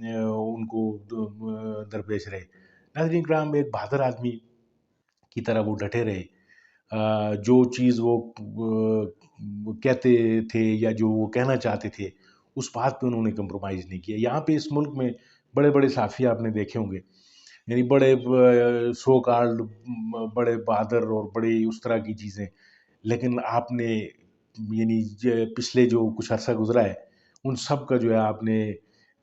ان کو درپیش رہے۔ ناظرین کرام، ایک بہادر آدمی کی طرح وہ ڈٹے رہے، جو چیز وہ کہتے تھے یا جو وہ کہنا چاہتے تھے اس بات پہ انہوں نے کمپرومائز نہیں کیا۔ یہاں پہ اس ملک میں بڑے بڑے صحافی آپ نے دیکھے ہوں گے، یعنی بڑے سو کالڈ بڑے بہادر اور بڑے اس طرح کی چیزیں، لیکن آپ نے یعنی پچھلے جو کچھ عرصہ گزرا ہے ان سب کا جو ہے آپ نے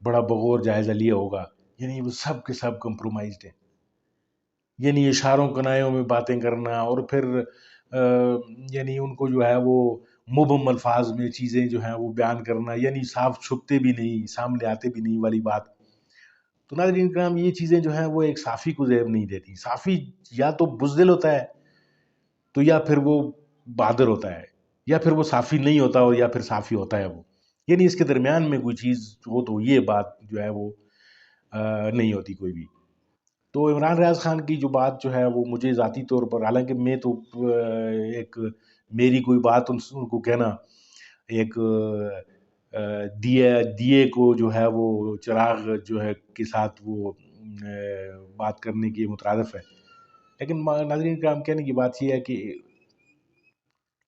بڑا بغور جائزہ لیا ہوگا، یعنی وہ سب کے سب کمپرومائزڈ ہیں، یعنی اشاروں کنایوں میں باتیں کرنا، اور پھر یعنی ان کو جو ہے وہ مبہم الفاظ میں چیزیں جو ہیں وہ بیان کرنا، یعنی صاف چھپتے بھی نہیں، سامنے آتے بھی نہیں والی بات۔ تو ناظرین کرام، یہ چیزیں جو ہیں وہ ایک صحافی کو زیب نہیں دیتی۔ صحافی یا تو بزدل ہوتا ہے تو یا پھر وہ بہادر ہوتا ہے، یا پھر وہ صحافی نہیں ہوتا اور یا پھر صحافی ہوتا ہے وہ، یعنی اس کے درمیان میں کوئی چیز ہو تو یہ بات جو ہے وہ نہیں ہوتی کوئی بھی۔ تو عمران ریاض خان کی جو بات جو ہے وہ مجھے ذاتی طور پر، حالانکہ میں تو ایک میری کوئی بات ان کو کہنا ایک دیے کو جو ہے وہ چراغ جو ہے کے ساتھ وہ بات کرنے کی مترادف ہے، لیکن ناظرین کرام کہنے کی بات یہ ہے کہ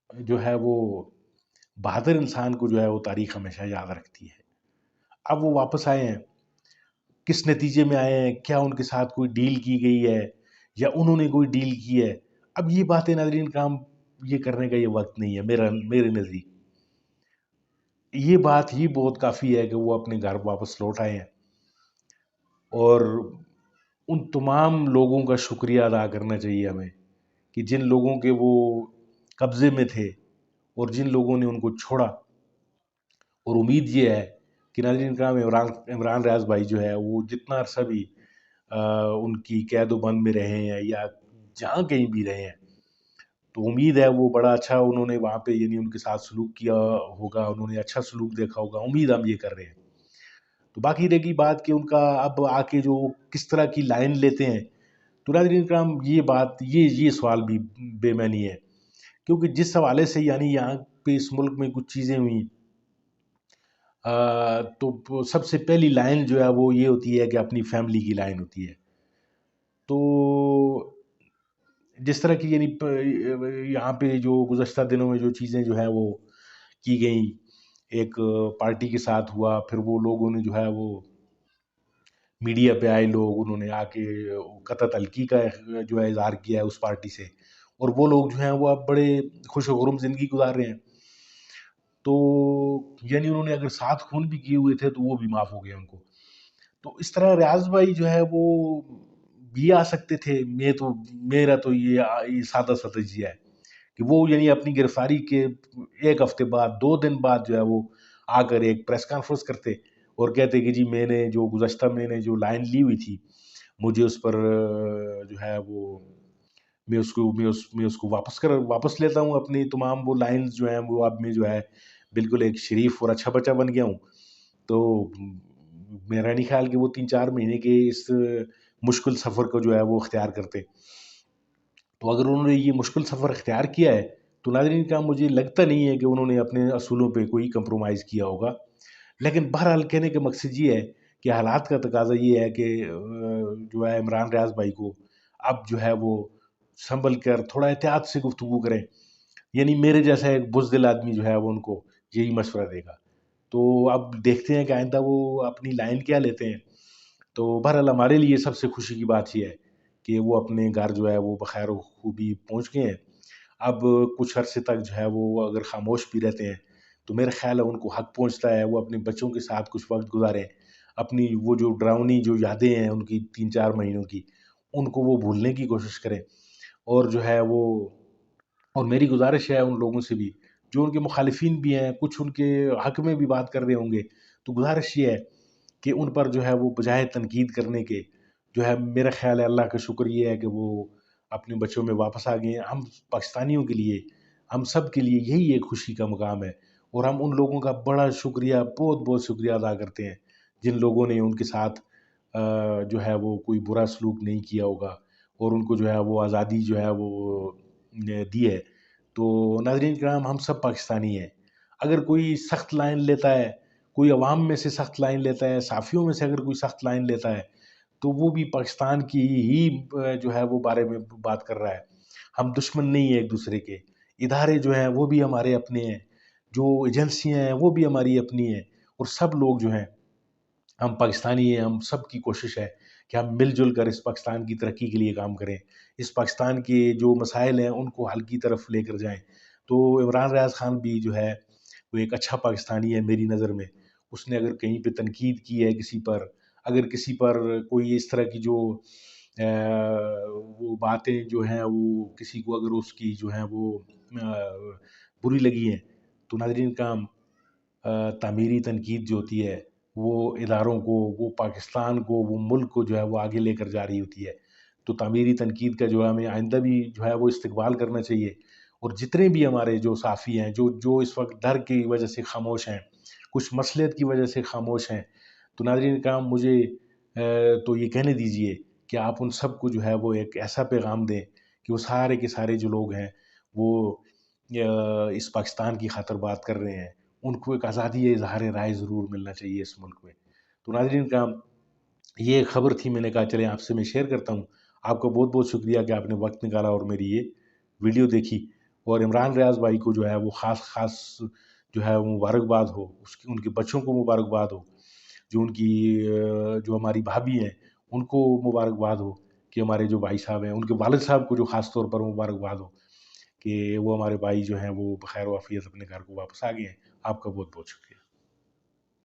جو ہے وہ بہادر انسان کو جو ہے وہ تاریخ ہمیشہ یاد رکھتی ہے۔ اب وہ واپس آئے ہیں، کس نتیجے میں آئے ہیں، کیا ان کے ساتھ کوئی ڈیل کی گئی ہے یا انہوں نے کوئی ڈیل کی ہے، اب یہ باتیں ناظرین کرام یہ کرنے کا یہ وقت نہیں ہے میرے نزدیک۔ یہ بات ہی بہت کافی ہے کہ وہ اپنے گھر واپس لوٹ آئے ہیں، اور ان تمام لوگوں کا شکریہ ادا کرنا چاہیے ہمیں کہ جن لوگوں کے وہ قبضے میں تھے اور جن لوگوں نے ان کو چھوڑا۔ اور امید یہ ہے کہ ناظرین کرام عمران ریاض بھائی جو ہے وہ جتنا عرصہ بھی ان کی قید و بند میں رہے ہیں یا جہاں کہیں بھی رہے ہیں، تو امید ہے وہ بڑا اچھا انہوں نے وہاں پہ یعنی ان کے ساتھ سلوک کیا ہوگا، انہوں نے اچھا سلوک دیکھا ہوگا، امید ہم یہ کر رہے ہیں۔ تو باقی رہ گی بات کہ ان کا اب آ کے جو کس طرح کی لائن لیتے ہیں، تو ناظرین کرام یہ بات یہ سوال بھی بے معنی ہے، کیونکہ جس حوالے سے یعنی یہاں پہ اس ملک میں کچھ چیزیں ہوئیں، تو سب سے پہلی لائن جو ہے وہ یہ ہوتی ہے کہ اپنی فیملی کی لائن ہوتی ہے۔ تو جس طرح کی یعنی یہاں پہ جو گزشتہ دنوں میں جو چیزیں جو ہے وہ کی گئیں، ایک پارٹی کے ساتھ ہوا، پھر وہ لوگوں نے جو ہے وہ میڈیا پہ آئے لوگ، انہوں نے آ کے قطع تلقی کا جو ہے اظہار کیا ہے اس پارٹی سے، اور وہ لوگ جو ہیں وہ اب بڑے خوش و خرم زندگی گزار رہے ہیں۔ تو یعنی انہوں نے اگر 7 خون بھی کیے ہوئے تھے تو وہ بھی معاف ہو گئے ان کو۔ تو اس طرح ریاض بھائی جو ہے وہ بھی آ سکتے تھے، میرا تو یہ سادہ ستجیہ ہے کہ وہ یعنی اپنی گرفتاری کے 1 ہفتے بعد 2 دن بعد جو ہے وہ آ کر ایک پریس کانفرنس کرتے اور کہتے کہ جی میں نے جو لائن لی ہوئی تھی، مجھے اس پر جو ہے وہ میں اس کو واپس لیتا ہوں، اپنی تمام وہ لائنز جو ہیں وہ اب میں جو ہے بالکل ایک شریف اور اچھا بچہ بن گیا ہوں۔ تو میرا نہیں خیال کہ وہ 3-4 مہینے کے اس مشکل سفر کو جو ہے وہ اختیار کرتے۔ تو اگر انہوں نے یہ مشکل سفر اختیار کیا ہے تو ناظرین کا مجھے لگتا نہیں ہے کہ انہوں نے اپنے اصولوں پہ کوئی کمپرومائز کیا ہوگا، لیکن بہرحال کہنے کا مقصد یہ ہے کہ حالات کا تقاضا یہ ہے کہ جو ہے عمران ریاض بھائی کو اب جو ہے وہ سنبھل کر تھوڑا احتیاط سے گفتگو کریں، یعنی میرے جیسا ایک بزدل آدمی جو ہے وہ ان کو یہی مشورہ دے گا۔ تو اب دیکھتے ہیں کہ آئندہ وہ اپنی لائن کیا لیتے ہیں۔ تو بہرحال ہمارے لیے سب سے خوشی کی بات یہ ہے کہ وہ اپنے گھر جو ہے وہ بخیر و خوبی پہنچ گئے ہیں۔ اب کچھ عرصے تک جو ہے وہ اگر خاموش بھی رہتے ہیں تو میرا خیال ہے ان کو حق پہنچتا ہے وہ اپنے بچوں کے ساتھ کچھ وقت گزاریں، اپنی وہ جو ڈراؤنی جو یادیں ہیں ان کی 3-4 مہینوں کی، ان کو وہ بھولنے کی کوشش کریں، اور جو ہے وہ اور میری گزارش ہے ان لوگوں سے بھی جو ان کے مخالفین بھی ہیں، کچھ ان کے حق میں بھی بات کر رہے ہوں گے، تو گزارش یہ ہے کہ ان پر جو ہے وہ بجائے تنقید کرنے کے جو ہے میرا خیال ہے اللہ کا شکر یہ ہے کہ وہ اپنے بچوں میں واپس آ گئے ہیں۔ ہم پاکستانیوں کے لیے، ہم سب کے لیے یہی ایک خوشی کا مقام ہے، اور ہم ان لوگوں کا بڑا شکریہ، بہت بہت شکریہ ادا کرتے ہیں جن لوگوں نے ان کے ساتھ جو ہے وہ کوئی برا سلوک نہیں کیا ہوگا اور ان کو جو ہے وہ آزادی جو ہے وہ دی ہے۔ تو ناظرین کرام، ہم سب پاکستانی ہیں، اگر کوئی سخت لائن لیتا ہے، کوئی عوام میں سے سخت لائن لیتا ہے، صحافیوں میں سے اگر کوئی سخت لائن لیتا ہے تو وہ بھی پاکستان کی ہی جو ہے وہ بارے میں بات کر رہا ہے۔ ہم دشمن نہیں ہیں ایک دوسرے کے، ادارے جو ہیں وہ بھی ہمارے اپنے ہیں، جو ایجنسیاں ہیں وہ بھی ہماری اپنی ہیں، اور سب لوگ جو ہیں ہم پاکستانی ہیں، ہم سب کی کوشش ہے کہ ہم مل جل کر اس پاکستان کی ترقی کے لیے کام کریں، اس پاکستان کے جو مسائل ہیں ان کو حل کی طرف لے کر جائیں۔ تو عمران ریاض خان بھی جو ہے وہ ایک اچھا پاکستانی ہے میری نظر میں۔ اس نے اگر کہیں پہ تنقید کی ہے کسی پر، اگر کسی پر کوئی اس طرح کی جو وہ باتیں جو ہیں وہ کسی کو اگر اس کی جو ہیں وہ بری لگی ہیں، تو ناظرین کام تعمیری تنقید جو ہوتی ہے وہ اداروں کو، وہ پاکستان کو، وہ ملک کو جو ہے وہ آگے لے کر جا رہی ہوتی ہے۔ تو تعمیری تنقید کا جو ہے ہمیں آئندہ بھی جو ہے وہ استقبال کرنا چاہیے، اور جتنے بھی ہمارے جو صحافی ہیں جو اس وقت ڈر کی وجہ سے خاموش ہیں، کچھ مصلحت کی وجہ سے خاموش ہیں، تو ناظرین کرام مجھے تو یہ کہنے دیجئے کہ آپ ان سب کو جو ہے وہ ایک ایسا پیغام دیں کہ وہ سارے کے سارے جو لوگ ہیں وہ اس پاکستان کی خاطر بات کر رہے ہیں، ان کو ایک آزادی اظہار رائے ضرور ملنا چاہیے اس ملک میں۔ تو ناظرین کرام یہ ایک خبر تھی، میں نے کہا چلیں آپ سے میں شیئر کرتا ہوں۔ آپ کا بہت بہت شکریہ کہ آپ نے وقت نکالا اور میری یہ ویڈیو دیکھی، اور عمران ریاض بھائی کو جو ہے وہ خاص جو ہے وہ مبارکباد ہو، ان کے بچوں کو مبارکباد ہو، جو ان کی جو ہماری بھابھی ہیں ان کو مبارکباد ہو کہ ہمارے جو بھائی صاحب ہیں ان کے والد صاحب کو جو خاص طور پر مبارکباد ہو کہ وہ ہمارے بھائی جو ہیں وہ بخیر و عافیت اپنے گھر کو واپس آ گئے ہیں۔ آپ کا بہت بہت شکریہ۔